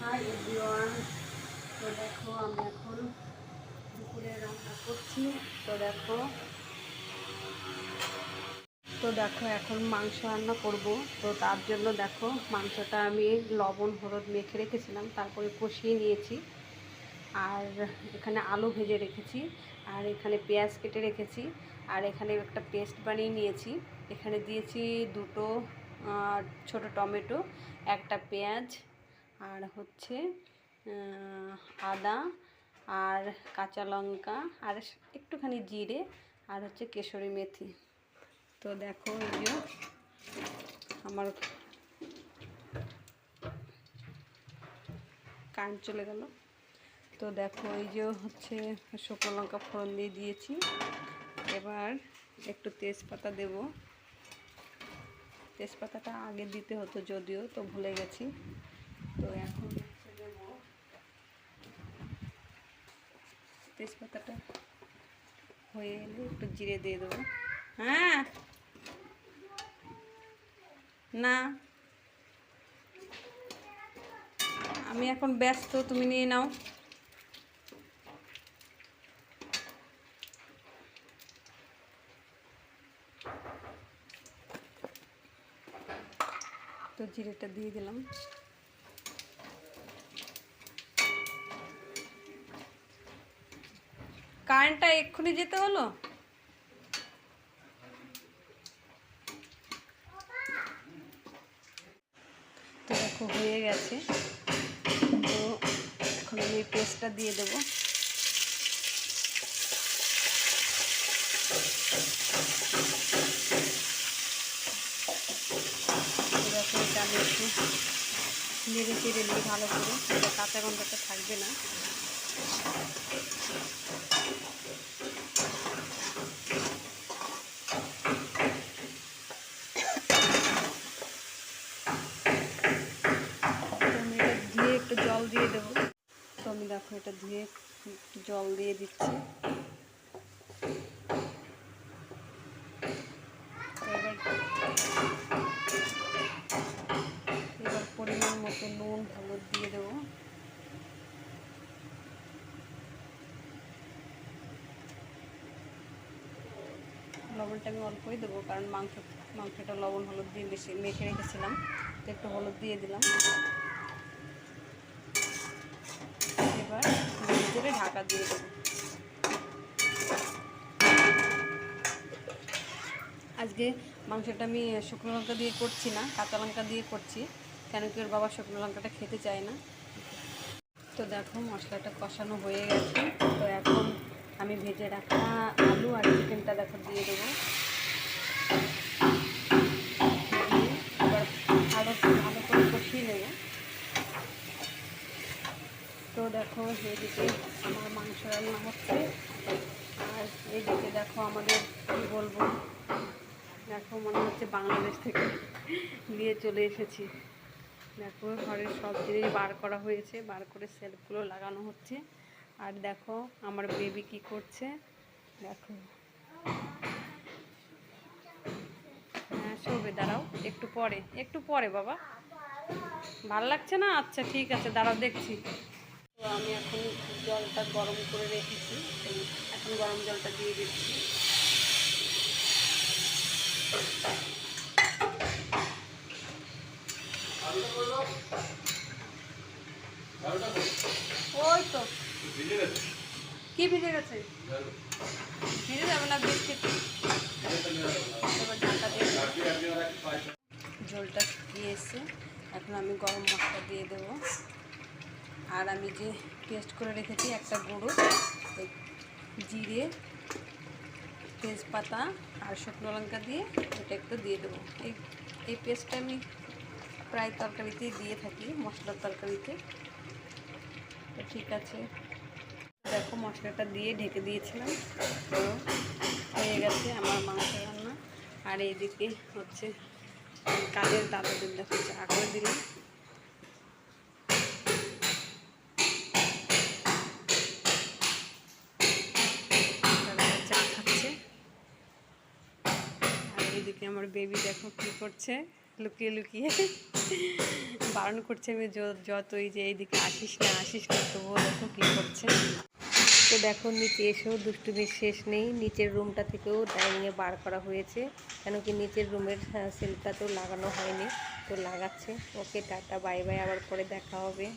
Hi everyone. তো দেখো আমি এখন দুপুরে রান্না করছি। তো দেখো এখন মাংস রান্না করব। তো তার জন্য দেখো মাংসটা আমি লবণ হলুদ মেখে রেখেছিলাম, তারপরে কষিয়ে নিয়েছি। আর এখানে আলু ভেজে রেখেছি, আর এখানে পেঁয়াজ কেটে রেখেছি, আর এখানে একটা পেস্ট বানিয়ে নিয়েছি। এখানে দিয়েছি দুটো ছোট টমেটো, একটা পেঁয়াজ, আর হচ্ছে আদা, আর কাঁচা লঙ্কা, আর একটুখানি জিরে, আর হচ্ছে কেশরি মেথি। তো দেখো এই যে আমার কারেন্ট চলে গেল। তো দেখো এই যে হচ্ছে শুকনো লঙ্কা ফোড়ন দিয়ে দিয়েছি। এবার একটু তেজপাতা দেব। তেজপাতাটা আগে দিতে হতো, যদিও তো ভুলে গেছি। তো এখন হচ্ছে দেব তেজপাতাটা হয়ে এলে একটু জিরে দিয়ে দেবো। হ্যাঁ না, আমি এখন ব্যস্ত, তুমি নিয়ে নাও। তো জিরেটা দিয়ে দিলাম। কারেন্টটা এক্ষুনি যেতে হলো। তো দেখো হয়ে গেছে। তো এখন আমি পেস্টটা দিয়ে দেবো। দেখো এটা আমি একটু নেড়ে চেড়ে নিই ভালো করে, এটা কাঁচা গন্ধটা থাকবে না। তো আমি এটা ধুয়ে একটু জল দিয়ে দেবো। তো আমি দেখো এটা ধুয়ে একটু জল দিয়ে দিচ্ছি। এবার পরিমাণ মতো নুন হলুদ দিয়ে দেবো। লবণটা আমি অল্পই দেবো, কারণ মাংসটা লবণ হলুদ দিয়ে মেখে রেখেছিলাম। তো একটু হলুদ দিয়ে দিলাম। এবার ধীরে ঢাকা দিয়ে দেবো। আজকে মাংসটা আমি শুকনো লঙ্কা দিয়ে করছি না, কাঁচা লঙ্কা দিয়ে করছি, কেন কি ওর বাবা শুকনো লঙ্কাটা খেতে চায় না। তো দেখো মশলাটা কষানো হয়ে গেছে। তো এখন আমি ভেজে রাখা আলু আর চিকেনটা দেখো দিয়ে দেবো। এবার আরও ভালো করে কষিয়ে নেব। তো দেখো এইদিকে আমার মাংস রান্না হচ্ছে, আর এইদিকে দেখো আমাদের কী বলবো, দেখো মনে হচ্ছে বাংলাদেশ থেকে নিয়ে চলে এসেছি। দেখো ঘরের সব জিনিস বার করা হয়েছে, বার করে সেলফগুলো লাগানো হচ্ছে। আর দেখো আমার বেবি কি করছে দেখো। হ্যাঁ শোবে, দাঁড়াও একটু পরে বাবা, ভাল লাগছে না? আচ্ছা ঠিক আছে, দাঁড়াও দেখছি। তো আমি এখন জলটা গরম করে রেখেছি, এখন গরম জলটা দিয়ে দিচ্ছি। ওই তো কি ভিজে গেছে, ভিজে যাবে না বিস্কিট। এবার ঢাকা দিয়ে ঝোলটা শুকিয়ে এসে এখন আমি গরম মশলা দিয়ে দেবো। আর আমি যে পেস্ট করে রেখেছি একটা গুঁড়ো, জিরে তেজপাতা আর শুকনো লঙ্কা দিয়ে এটা একটু দিয়ে দেবো। এই পেস্টটা আমি প্রায় তরকারিতেই দিয়ে থাকি, মশলার তরকারিতে। তো ঠিক আছে, দেখো মশলাটা দিয়ে ঢেকে দিয়েছিলাম। তো হয়ে গেছে আমার মাংস রান্না। আর এইদিকে হচ্ছে কাজের দাদাদের দেখো চা করে দিলাম। চা খাচ্ছে। আর এইদিকে আমার বেবি দেখো কি করছে। লুকিয়ে লুকিয়ে বারণ করছে আমি যতই যে এইদিকে আসিস না, তবুও দেখো কী করছে। তো দেখো নিচে এসেও দুষ্টুমির শেষ নেই, নিচের রুমটা থেকেও ডাইনিংয়ে বার করা হয়েছে, কেন কি নিচের রুমের সেলফটাতেও লাগানো হয়নি, তো লাগাচ্ছে। ওকে টাটা বাই বাই, আবার পরে দেখা হবে।